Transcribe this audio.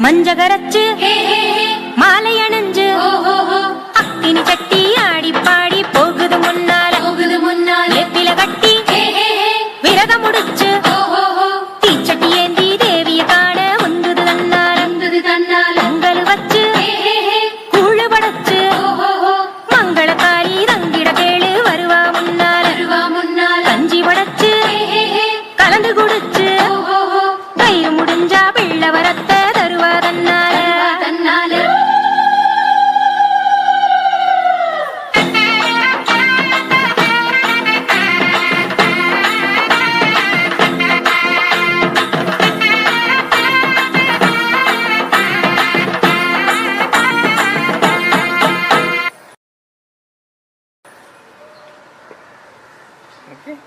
மஞ்சகரச்சு மாலை அணிஞ்சு அக்கினி சட்டி ஆடி பாடி போகுது முன்னால வேப்பில கட்டி விரதம் முடிச்சு தீச்சட்டி ஏந்தி தேவிய காண வந்தது தன்னால பொங்கல் வச்சு கூழு படைச்சு மங்களக்காரி தங்கிட கேளு வருவா முன்னால கஞ்சி படைச்சு கலந்து குடிச்சு கயிறு முடிஞ்சா பிள்ளை வரத்த தருவா தன்னால Okay.